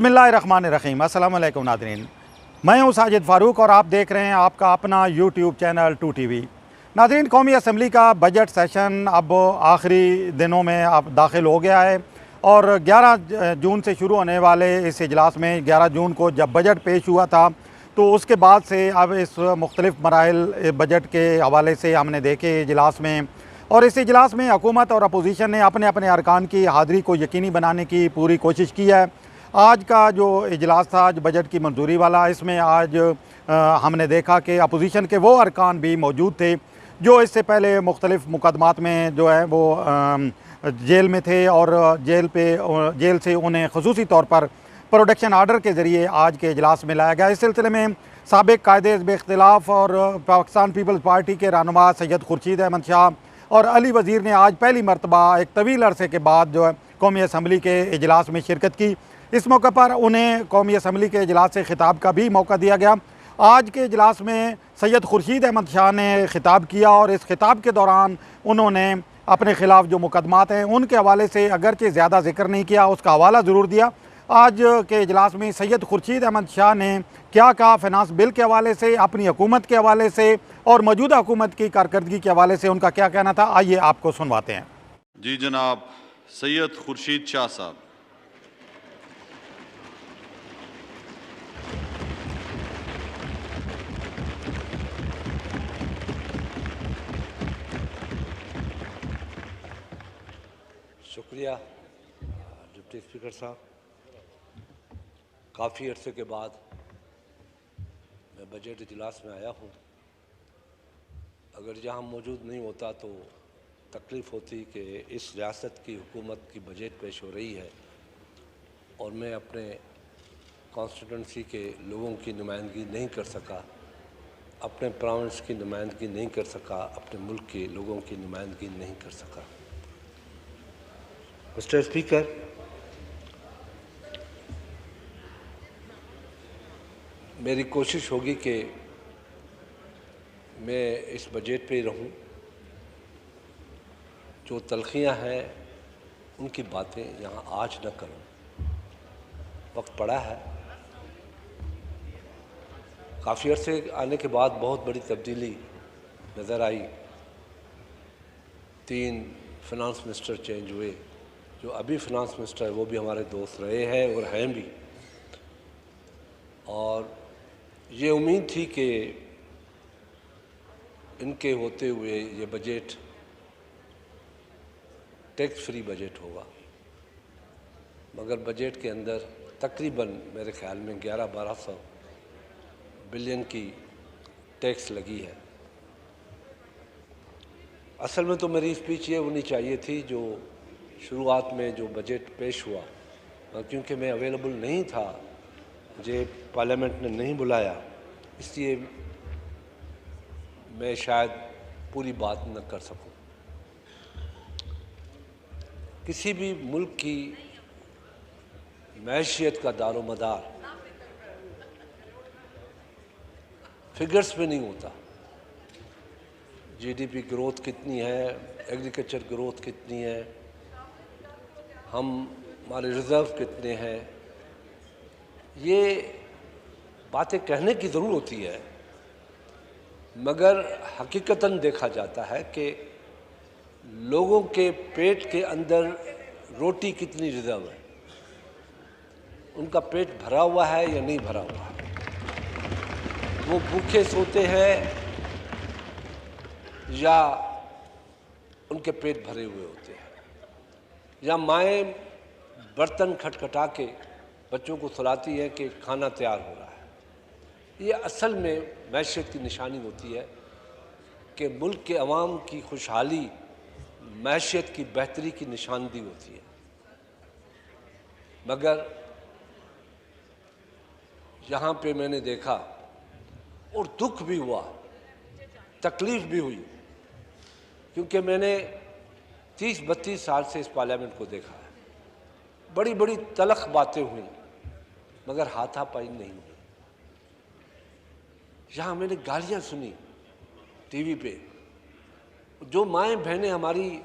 बिस्मिल्लाहिर्रहमानिर्रहीम। अस्सलाम वालेकुम नाज़रीन, मैं हूं साजिद फ़ारूक और आप देख रहे हैं आपका अपना यूट्यूब चैनल 2 TV। नाज़रीन, कौमी असम्बली का बजट सेशन अब आखिरी दिनों में अब दाखिल हो गया है और 11 जून से शुरू होने वाले इस इजलास में 11 जून को जब बजट पेश हुआ था तो उसके बाद से अब इस मुख्तलिफ़ मराहिल बजट के हवाले से हमने देखे इजलास में, और इस इजलास में हुकूमत और अपोजिशन ने अपने अपने अरकान की हाज़िरी को यकीनी बनाने की पूरी कोशिश की है। आज का जो इजलास था आज बजट की मंजूरी वाला, इसमें आज हमने देखा कि अपोजिशन के वो अरकान भी मौजूद थे जो इससे पहले मुख्तलिफ़ मुकदमात में जो है वो जेल में थे और जेल से उन्हें खसूसी तौर पर प्रोडक्शन आर्डर के ज़रिए आज के इजलास में लाया गया। इस सिलसिले में साबिक़ कायदे हिज़्ब इख्तिलाफ़ और पाकिस्तान पीपल्स पार्टी के रहनुमा सैयद खुर्शीद अहमद शाह और अली वज़ीर ने आज पहली मरतबा एक तवील अरसे के बाद जो है कौमी असम्बली के इजलास में शिरकत की। इस मौके पर उन्हें कौमी असम्बली के इजलास से खिताब का भी मौका दिया गया। आज के इजलास में सैयद खुर्शीद अहमद शाह ने खिताब किया और इस खिताब के दौरान उन्होंने अपने ख़िलाफ़ जो मुकदमात हैं उनके हवाले से अगरचे ज़्यादा जिक्र नहीं किया, उसका हवाला ज़रूर दिया। आज के इजलास में सैयद खुर्शीद अहमद शाह ने क्या कहा फ़िनांस बिल के हवाले से, अपनी हुकूमत के हवाले से और मौजूदा हुकूमत की कारकर्दगी के हवाले से उनका क्या कहना था, आइए आपको सुनवाते हैं। जी जनाब सैयद खुर्शीद शाह साहब। शुक्रिया डिप्टी स्पीकर साहब। काफ़ी अरसे के बाद मैं बजट इजलास में आया हूँ। अगर यहाँ मौजूद नहीं होता तो तकलीफ़ होती कि इस रियासत की हुकूमत की बजट पेश हो रही है और मैं अपने कॉन्स्टिट्यूंसी के लोगों की नुमाइंदगी नहीं कर सका, अपने प्रोविंस की नुमाइंदगी नहीं कर सका, अपने मुल्क के लोगों की नुमाइंदगी नहीं कर सका। मिस्टर स्पीकर, मेरी कोशिश होगी कि मैं इस बजट पे ही रहूं। जो तलखियां हैं उनकी बातें यहाँ आज न करूं। वक्त पड़ा है। काफ़ी अरसे आने के बाद बहुत बड़ी तब्दीली नज़र आई। 3 फिनांस मिनिस्टर चेंज हुए। जो अभी फिनांस मिनिस्टर है वो भी हमारे दोस्त रहे हैं और हैं भी, और ये उम्मीद थी कि इनके होते हुए ये बजट टैक्स फ्री बजट होगा, मगर बजट के अंदर तकरीबन मेरे ख़्याल में 1100-1200 बिलियन की टैक्स लगी है। असल में तो मेरी स्पीच ये होनी चाहिए थी जो शुरुआत में जो बजट पेश हुआ, क्योंकि मैं अवेलेबल नहीं था, मुझे पार्लियामेंट ने नहीं बुलाया, इसलिए मैं शायद पूरी बात न कर सकूं। किसी भी मुल्क की मैशियत का दारोमदार फिगर्स पे नहीं होता। जीडीपी ग्रोथ कितनी है, एग्रीकल्चर ग्रोथ कितनी है, हमारे रिज़र्व कितने हैं, ये बातें कहने की ज़रूर होती है, मगर हकीकतन देखा जाता है कि लोगों के पेट के अंदर रोटी कितनी रिज़र्व है, उनका पेट भरा हुआ है या नहीं भरा हुआ है, वो भूखे सोते हैं या उनके पेट भरे हुए होते हैं, या माएँ बर्तन खटखटा के बच्चों को सुलाती है कि खाना तैयार हो रहा है। ये असल में मैशियत की निशानी होती है कि मुल्क के अवाम की खुशहाली मैशियत की बेहतरी की निशानदी होती है। मगर यहाँ पे मैंने देखा और दुख भी हुआ, तकलीफ़ भी हुई, क्योंकि मैंने 30-32 साल से इस पार्लियामेंट को देखा है। बड़ी बड़ी तलख बातें हुई मगर हाथापाई नहीं हुई। यहाँ मैंने गालियाँ सुनी टीवी पे। जो माएँ बहनें हमारी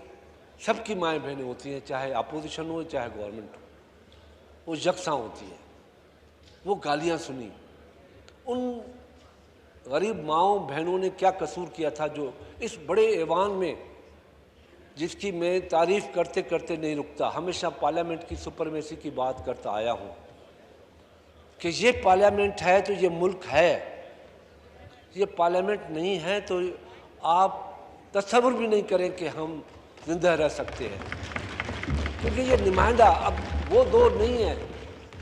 सबकी माएँ बहनें होती हैं, चाहे अपोजिशन हो चाहे गवर्नमेंट हो, वो यकसां होती हैं। वो गालियां सुनी। उन गरीब माँओं बहनों ने क्या कसूर किया था जो इस बड़े ऐवान में, जिसकी मैं तारीफ़ करते करते नहीं रुकता, हमेशा पार्लियामेंट की सुपरमेसी की बात करता आया हूँ कि ये पार्लियामेंट है तो ये मुल्क है, ये पार्लियामेंट नहीं है तो आप तसव्वुर भी नहीं करें कि हम जिंदा रह सकते हैं। क्योंकि ये नुमाइंदा, अब वो दौर नहीं है,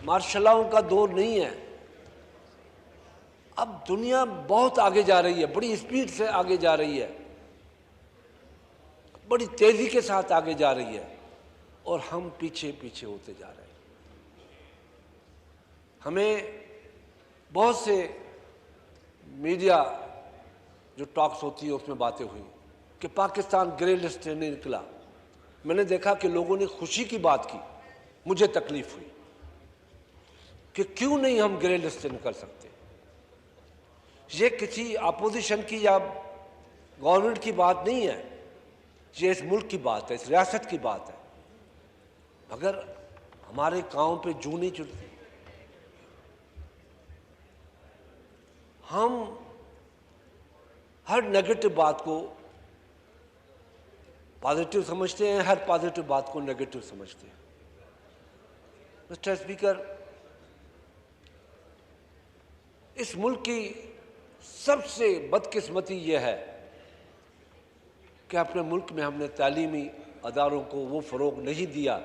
मार्शलाओं का दौर नहीं है। अब दुनिया बहुत आगे जा रही है, बड़ी स्पीड से आगे जा रही है, बड़ी तेज़ी के साथ आगे जा रही है, और हम पीछे पीछे होते जा रहे हैं। हमें बहुत से मीडिया जो टॉक्स होती है उसमें बातें हुई कि पाकिस्तान ग्रे लिस्ट से नहीं निकला। मैंने देखा कि लोगों ने खुशी की बात की, मुझे तकलीफ हुई कि क्यों नहीं हम ग्रे लिस्ट से निकल सकते। ये किसी अपोजिशन की या गवर्नमेंट की बात नहीं है, ये इस मुल्क की बात है, इस रियासत की बात है। मगर हमारे कांव पे जूं नहीं चुनती। हम हर नेगेटिव बात को पॉजिटिव समझते हैं, हर पॉजिटिव बात को नेगेटिव समझते हैं। मिस्टर स्पीकर, इस मुल्क की सबसे बदकिस्मती यह है कि अपने मुल्क में हमने तालीमी अदारों को वो फ़रोग नहीं दिया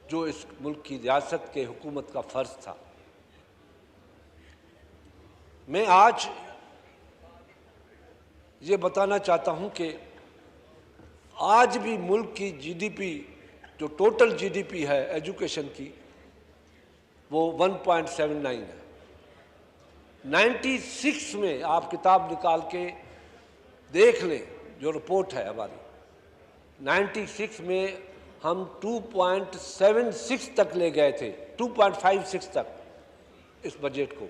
जो इस मुल्क की रियासत के हुकूमत का फ़र्ज़ था। मैं आज ये बताना चाहता हूँ कि आज भी मुल्क की जीडीपी, जो टोटल जीडीपी है एजुकेशन की, वो 1.79 है। 96 में आप किताब निकाल के देख लें, जो रिपोर्ट है हमारी, 96 में हम 2.76 तक ले गए थे, 2.56 तक इस बजट को।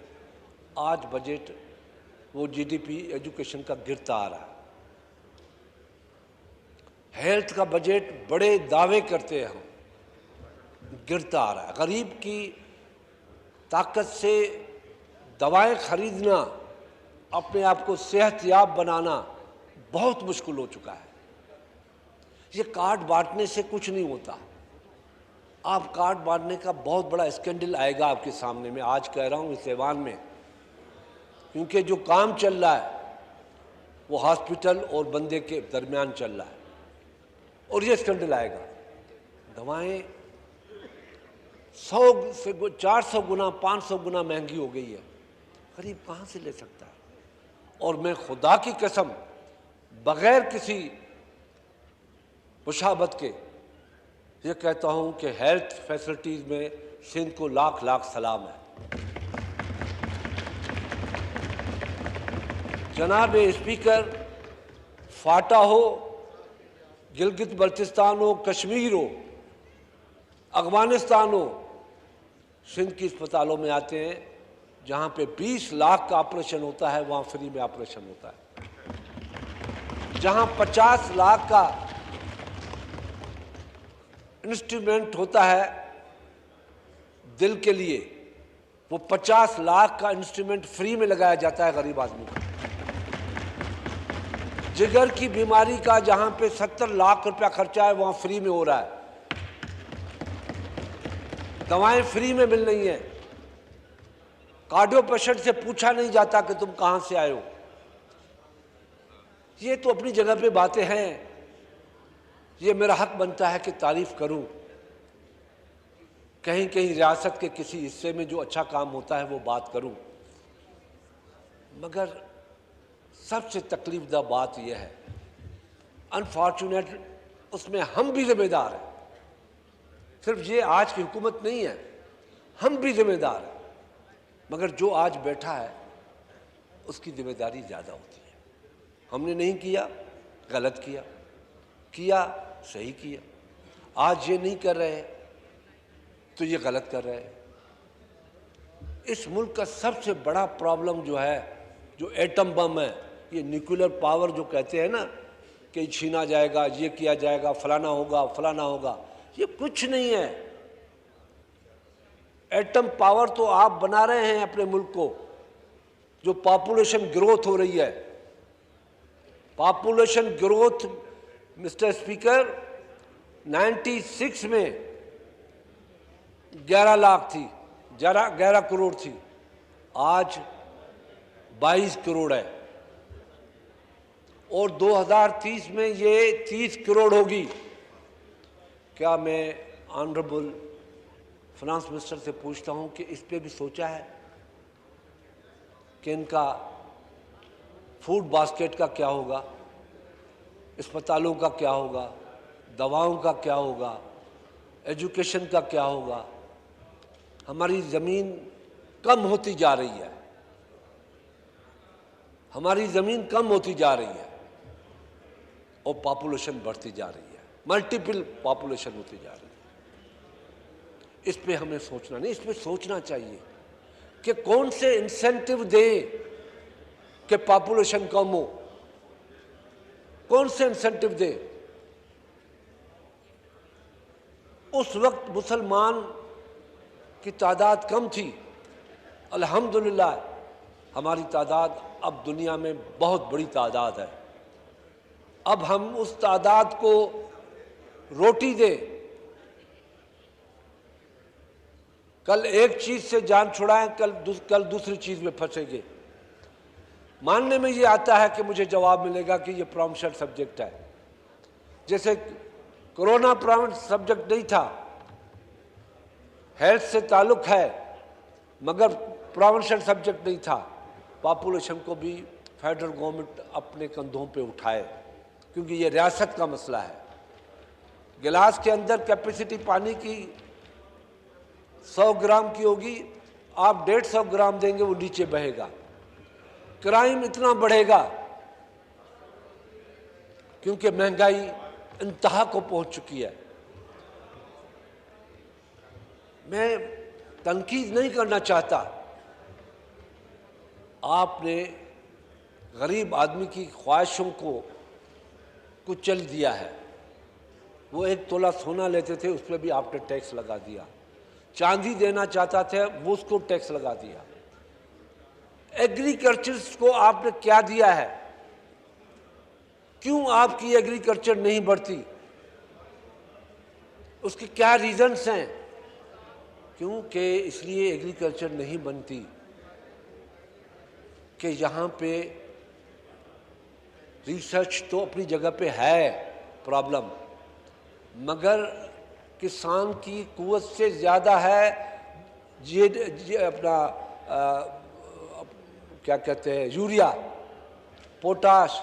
आज बजट वो जीडीपी एजुकेशन का गिरता आ रहा है। हेल्थ का बजट बड़े दावे करते हैं हम, गिरता आ रहा है। गरीब की ताकत से दवाएं खरीदना, अपने आप को सेहतयाब बनाना बहुत मुश्किल हो चुका है। ये कार्ड बांटने से कुछ नहीं होता। आप कार्ड बांटने का बहुत बड़ा स्कैंडल आएगा आपके सामने, मैं आज कह रहा हूँ इस ऐवान में, क्योंकि जो काम चल रहा है वो हॉस्पिटल और बंदे के दरमियान चल रहा है, और ये स्कैंडल आएगा। दवाएं 100 से 400 गुना 500 गुना महंगी हो गई है। गरीब कहाँ से ले सकता है? और मैं खुदा की कसम बगैर किसी मुशाबत के ये कहता हूँ कि हेल्थ फैसिलिटीज़ में सिंध को लाख लाख सलाम है। जनाब स्पीकर, फाटा हो, गिलगित बल्तिस्तान हो, कश्मीर हो, अफगानिस्तान हो, सिंध की अस्पतालों में आते हैं जहाँ पे 20 लाख का ऑपरेशन होता है, वहाँ फ्री में ऑपरेशन होता है। जहाँ 50 लाख का इंस्ट्रूमेंट होता है दिल के लिए, वो 50 लाख का इंस्ट्रूमेंट फ्री में लगाया जाता है गरीब आदमी को। जिगर की बीमारी का जहां पे 70 लाख रुपया खर्चा है, वहां फ्री में हो रहा है। दवाएं फ्री में मिल रही हैं। कार्डियो पेशेंट से पूछा नहीं जाता कि तुम कहां से आए हो। ये तो अपनी जगह पे बातें हैं, ये मेरा हक बनता है कि तारीफ करूं। कहीं कहीं रियासत के किसी हिस्से में जो अच्छा काम होता है वो बात करूं, मगर सबसे तकलीफदा बात यह है, अनफॉर्चुनेट उसमें हम भी जिम्मेदार हैं। सिर्फ ये आज की हुकूमत नहीं है, हम भी जिम्मेदार हैं। मगर जो आज बैठा है उसकी जिम्मेदारी ज़्यादा होती है। हमने नहीं किया, गलत किया, किया सही किया। आज ये नहीं कर रहे तो ये गलत कर रहे हैं। इस मुल्क का सबसे बड़ा प्रॉब्लम जो है, जो एटम बम है, ये न्यूक्लियर पावर जो कहते हैं ना कि छीना जाएगा, ये किया जाएगा, फलाना होगा फलाना होगा, ये कुछ नहीं है। एटम पावर तो आप बना रहे हैं अपने मुल्क को, जो पॉपुलेशन ग्रोथ हो रही है, पॉपुलेशन ग्रोथ मिस्टर स्पीकर 96 में 11 लाख थी, 11 करोड़ थी, आज 22 करोड़ है और 2030 में ये 30 करोड़ होगी। क्या मैं ऑनरेबल फाइनेंस मिनिस्टर से पूछता हूं कि इस पे भी सोचा है कि इनका फूड बास्केट का क्या होगा, अस्पतालों का क्या होगा, दवाओं का क्या होगा, एजुकेशन का क्या होगा। हमारी ज़मीन कम होती जा रही है, हमारी ज़मीन कम होती जा रही है और पॉपुलेशन बढ़ती जा रही है, मल्टीपल पॉपुलेशन होती जा रही है। इस पे हमें सोचना नहीं, इस पे सोचना चाहिए कि कौन से इंसेंटिव दें कि पॉपुलेशन कम हो, कौन से इंसेंटिव दें। उस वक्त मुसलमान की तादाद कम थी, अल्हम्दुलिल्लाह हमारी तादाद अब दुनिया में बहुत बड़ी तादाद है। अब हम उस तादाद को रोटी दें, कल एक चीज से जान छुड़ाएं, कल दूसरी चीज में फंसेंगे। मानने में ये आता है कि मुझे जवाब मिलेगा कि ये प्रोविंशियल सब्जेक्ट है, जैसे कोरोना प्रोविंशियल सब्जेक्ट नहीं था, हेल्थ से ताल्लुक है मगर प्रोविंशियल सब्जेक्ट नहीं था। पॉपुलेशन को भी फेडरल गवर्नमेंट अपने कंधों पे उठाए, क्योंकि ये रियासत का मसला है। गिलास के अंदर कैपेसिटी पानी की 100 ग्राम की होगी, आप 150 ग्राम देंगे वो नीचे बहेगा। क्राइम इतना बढ़ेगा क्योंकि महंगाई इंतहा को पहुंच चुकी है। मैं तनकीद नहीं करना चाहता, आपने गरीब आदमी की ख्वाहिशों को कुचल दिया है। वो 1 तोला सोना लेते थे, उस पर भी आपने टैक्स लगा दिया। चांदी देना चाहता थे, वो उसको टैक्स लगा दिया। एग्रीकल्चर को आपने क्या दिया है? क्यों आपकी एग्रीकल्चर नहीं बढ़ती? उसके क्या रीजंस हैं? क्योंकि इसलिए एग्रीकल्चर नहीं बनती कि यहाँ पे रिसर्च तो अपनी जगह पे है प्रॉब्लम, मगर किसान की कुव्वत से ज़्यादा है ये अपना क्या कहते हैं, यूरिया, पोटाश,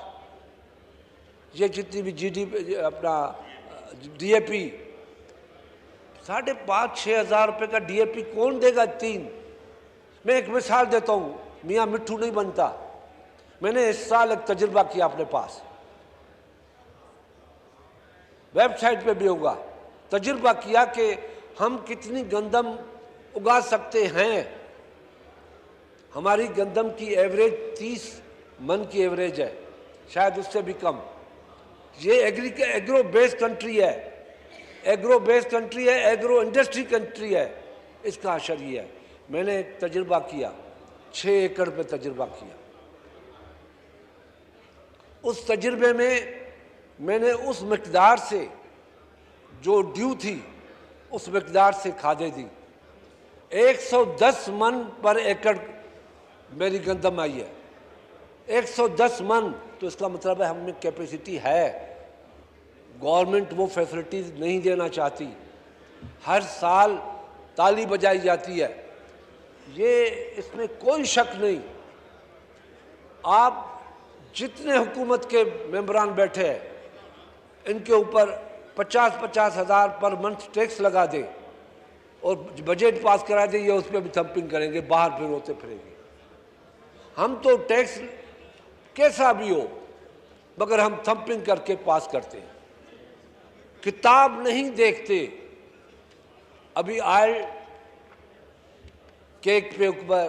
ये जितनी भी जीडीपी अपना डीएपी, 5,500-6 हज़ार रुपये का डीएपी कौन देगा? 3। मैं एक मिसाल देता हूँ, मियाँ मिट्ठू नहीं बनता। मैंने इस साल एक तजुर्बा किया अपने पास, वेबसाइट पे भी होगा, तजुर्बा किया कि हम कितनी गंदम उगा सकते हैं। हमारी गंदम की एवरेज 30 मन की एवरेज है, शायद उससे भी कम। ये एग्रो बेस्ड कंट्री है, एग्रो बेस्ड कंट्री है, एग्रो इंडस्ट्री कंट्री है। इसका असर ये है। मैंने एक तजुर्बा किया, 6 एकड़ पे तजुर्बा किया। उस तजुर्बे में मैंने उस मिकदार से जो ड्यू थी, उस मिकदार से खादें दी। 110 मन पर एकड़ मेरी गंदम आई है, 110 मन। तो इसका मतलब है हमें कैपेसिटी है। गवर्नमेंट वो फैसिलिटीज नहीं देना चाहती, हर साल ताली बजाई जाती है, ये इसमें कोई शक नहीं। आप जितने हुकूमत के मेंबरान बैठे हैं, इनके ऊपर 50-50 हज़ार पर मंथ टैक्स लगा दे और बजट पास करा दे, ये उस पर भी थंपिंग करेंगे, बाहर फिर होते फिरेंगे। हम तो टैक्स कैसा भी हो, मगर हम थंपिंग करके पास करते हैं, किताब नहीं देखते। अभी ऑयल केक पे ऊपर,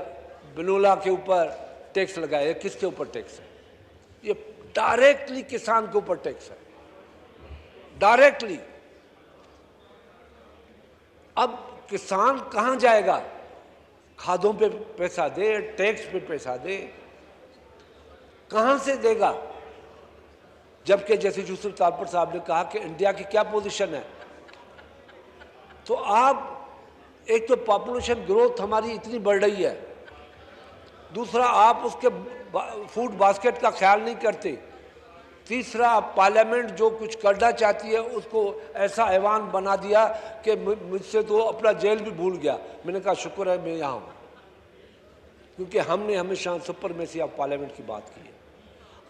बिनोला के ऊपर टैक्स लगाया, किसके ऊपर टैक्स है? ये डायरेक्टली किसान के ऊपर टैक्स है, डायरेक्टली। अब किसान कहाँ जाएगा? खादों पे पैसा दे, टैक्स पे पैसा दे, कहाँ से देगा? जबकि जैसे यूसुफ तालपुर साहब ने कहा कि इंडिया की क्या पोजीशन है, तो आप एक तो पॉपुलेशन ग्रोथ हमारी इतनी बढ़ रही है, दूसरा आप उसके फूड बास्केट का ख्याल नहीं करते, तीसरा पार्लियामेंट जो कुछ करना चाहती है उसको ऐसा ऐवान बना दिया कि मुझसे तो अपना जेल भी भूल गया। मैंने कहा शुक्र है मैं यहाँ हूँ, क्योंकि हमने हमेशा सुपरमेसी ऑफ पार्लियामेंट की बात की है।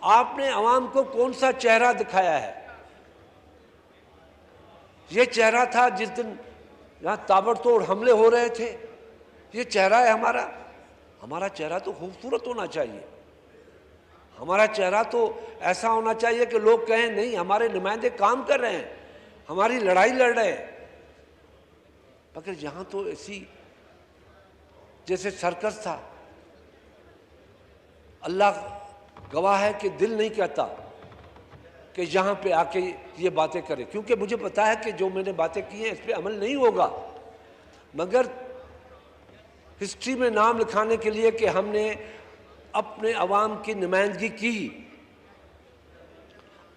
आपने आवाम को कौन सा चेहरा दिखाया है? ये चेहरा था जिस दिन यहाँ ताबड़तोड़ हमले हो रहे थे, ये चेहरा है हमारा। हमारा चेहरा तो खूबसूरत होना चाहिए, हमारा चेहरा तो ऐसा होना चाहिए कि लोग कहें नहीं हमारे नुमाइंदे काम कर रहे हैं, हमारी लड़ाई लड़ रहे हैं। मगर यहाँ तो ऐसी जैसे सर्कस था। अल्लाह गवाह है कि दिल नहीं कहता कि यहाँ पे आके ये बातें करें, क्योंकि मुझे पता है कि जो मैंने बातें की हैं इस पर अमल नहीं होगा। मगर हिस्ट्री में नाम लिखाने के लिए कि हमने अपने अवाम की नुमाइंदगी की।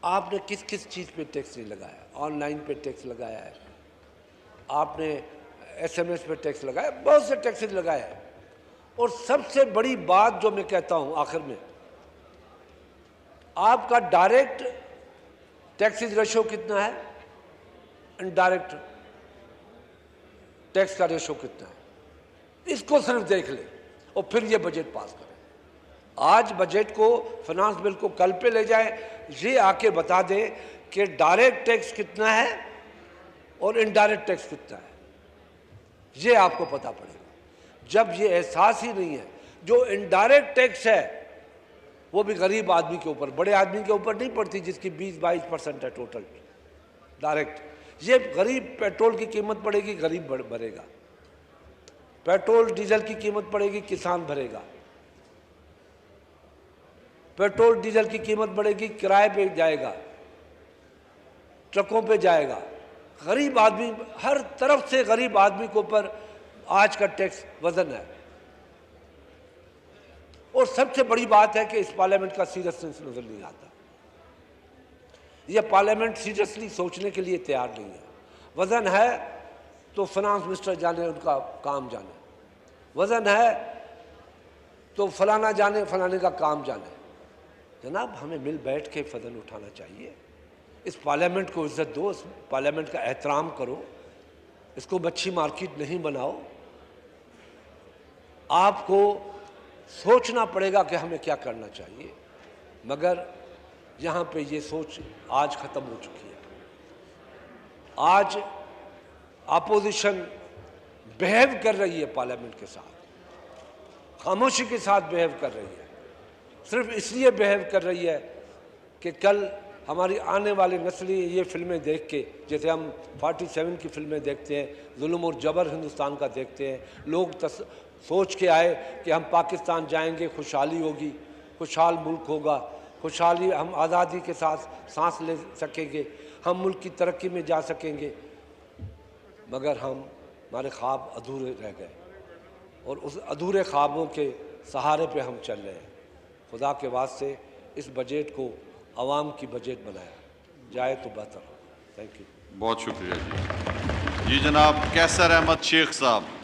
आपने किस किस चीज़ पे टैक्स नहीं लगाया? ऑनलाइन पे टैक्स लगाया है, आपने SMS पे टैक्स लगाया, बहुत से टैक्सेस लगाए हैं। और सबसे बड़ी बात जो मैं कहता हूँ आखिर में, आपका डायरेक्ट टैक्सेस रेशो कितना है, इनडायरेक्ट टैक्स का रेशो कितना है, इसको सिर्फ देख ले और फिर ये बजट पास करें। आज बजट को, फाइनेंस बिल को कल पे ले जाए, ये आके बता दे कि डायरेक्ट टैक्स कितना है और इनडायरेक्ट टैक्स कितना है, ये आपको पता पड़ेगा। जब ये एहसास ही नहीं है, जो इनडायरेक्ट टैक्स है वो भी गरीब आदमी के ऊपर, बड़े आदमी के ऊपर नहीं पड़ती जिसकी 20-22% है टोटल डायरेक्ट। ये गरीब पेट्रोल की कीमत पड़ेगी, गरीब भरेगा, पेट्रोल डीजल की कीमत पड़ेगी, किसान भरेगा, पेट्रोल डीजल की कीमत बढ़ेगी, किराए पे जाएगा, ट्रकों पे जाएगा। गरीब आदमी, हर तरफ से गरीब आदमी के ऊपर आज का टैक्स वजन है। और सबसे बड़ी बात है कि इस पार्लियामेंट का सीरियसनेस नजर नहीं आता। यह पार्लियामेंट सीरियसली सोचने के लिए तैयार नहीं है। वजन है तो फाइनेंस मिनिस्टर जाने, उनका काम जाने, वजन है तो फलाना जाने, फलाने का काम जाने। जनाब, हमें मिल बैठ के वजन उठाना चाहिए। इस पार्लियामेंट को इज्जत दो, इस पार्लियामेंट का एहतराम करो, इसको मच्छी मार्केट नहीं बनाओ। आपको सोचना पड़ेगा कि हमें क्या करना चाहिए, मगर यहाँ पे ये सोच आज ख़त्म हो चुकी है। आज अपोजिशन बिहेव कर रही है पार्लियामेंट के साथ, खामोशी के साथ बिहेव कर रही है। सिर्फ इसलिए बिहेव कर रही है कि कल हमारी आने वाली नस्लें ये फिल्में देख के, जैसे हम 47 की फिल्में देखते हैं, जुल्म और जबर हिंदुस्तान का देखते हैं, लोग सोच के आए कि हम पाकिस्तान जाएंगे, खुशहाली होगी, खुशहाल मुल्क होगा, खुशहाली, हम आज़ादी के साथ सांस ले सकेंगे, हम मुल्क की तरक्की में जा सकेंगे। मगर हमारे ख्वाब अधूरे रह गए और उस अधूरे ख्वाबों के सहारे पे हम चल रहे हैं। खुदा के वास्ते इस बजट को आवाम की बजट बनाया जाए तो बेहतर हो। Thank you. बहुत शुक्रिया जी। जी जनाब कैसर अहमद शेख साहब।